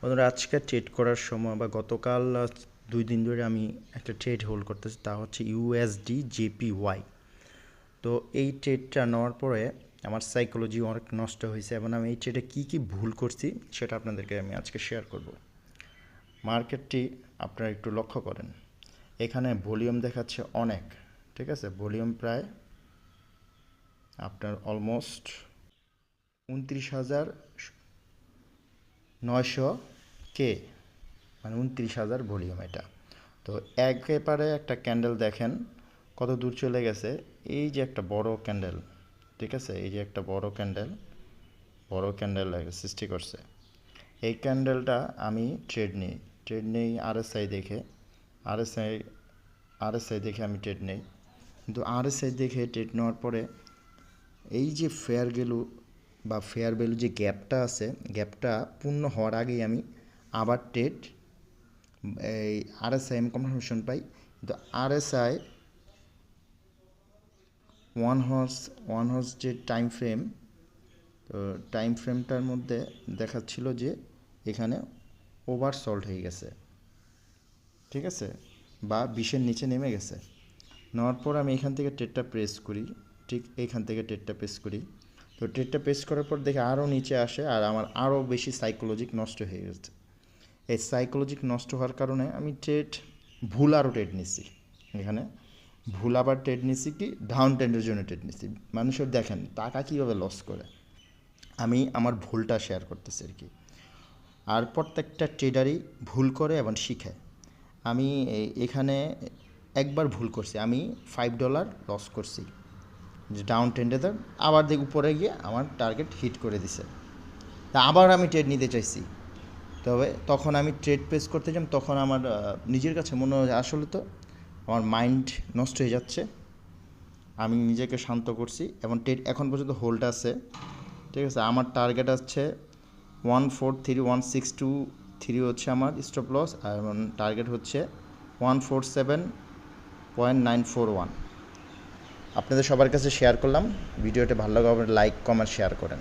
বন্ধুরা, আজকে ট্রেড করার সময় বা গতকাল 2 দিন ধরে আমি একটা ট্রেড হোল্ড করতেছি, তা হচ্ছে ইউএসডি জেপিওয়াই। তো এই ট্রেডটা নেওয়ার পরে আমার সাইকোলজি অনেক নষ্ট হয়েছে এবং আমি এই ট্রেডে কী ভুল করছি সেটা আপনাদেরকে আমি আজকে শেয়ার করব। মার্কেটটি আপনারা একটু লক্ষ্য করেন, এখানে ভলিউম দেখাচ্ছে অনেক, ঠিক আছে, ভলিউম প্রায় আপনার অলমোস্ট 29,900 কে, মানে 29,000 ভলিউম এটা। তো একেবারে একটা ক্যান্ডেল দেখেন কত দূর চলে গেছে। এই যে একটা বড় ক্যান্ডেল, ঠিক আছে, এই যে একটা বড় ক্যান্ডেল সৃষ্টি করছে। এই ক্যান্ডেলটা আমি ট্রেড নেই আরএসআই দেখে, আরএসআই আরএসআই দেখে আমি ট্রেড নেই। কিন্তু আরএসআই দেখে ট্রেড নেওয়ার পরে এই যে ফেয়ার ভ্যালু যে গ্যাপটা আছে, গ্যাপটা পূর্ণ হওয়ার আগেই আমি আবার এই আরএসআই আমি কনফার্মেশন পাই। কিন্তু আরএসআই ওয়ান হর্স যে টাইম ফ্রেম, তো টাইম ফ্রেমটার মধ্যে দেখাচ্ছিল যে এখানে ওভারসল্ট হয়ে গেছে, ঠিক আছে, বা 20-এর নিচে নেমে গেছে। নেওয়ার পর আমি এখান থেকে ট্রেডটা প্রেস করি, ঠিক এইখান থেকে ট্রেডটা প্রেস করি। তো ট্রেডটা প্রেস করার পর দেখে আরও নিচে আসে আর আমার আরও বেশি সাইকোলজিক নষ্ট হয়ে গেছে। এই সাইকোলজিক নষ্ট হওয়ার কারণে আমি ভুল আরও ট্রেড নিছি। এখানে ভুল আবার ট্রেড নিছি, কি ডাউন ট্রেন্ডের জন্য ট্রেড নিছি। মানুষের দেখেন টাকা কীভাবে লস করে, আমি আমার ভুলটা শেয়ার করতেছি আর কি। আর প্রত্যেকটা ট্রেডারই ভুল করে এবং শিখে। আমি এখানে একবার ভুল করছি, আমি $5 লস করছি যে ডাউন ট্রেন্ডে, আবার উপরে গিয়ে আমার টার্গেট হিট করে দিছে। তা আবার আমি ট্রেড নিতে চাইছি, তবে তখন আমি ট্রেড প্রেস করতে যাই, তখন আমার নিজের কাছে মনে হয় আসলে তো আমার মাইন্ড নষ্ট হয়ে যাচ্ছে। আমি নিজেকে শান্ত করছি এবং ট্রেড এখন পর্যন্ত হোল্ড আছে, ঠিক আছে। আমার টার্গেট আছে 143,162 হচ্ছে আমার স্টপ লস, আর টার্গেট হচ্ছে 147.941। আপনাদের সবার কাছে শেয়ার করলাম। ভিডিওটা ভালো লাগলে লাইক কমেন্ট শেয়ার করেন।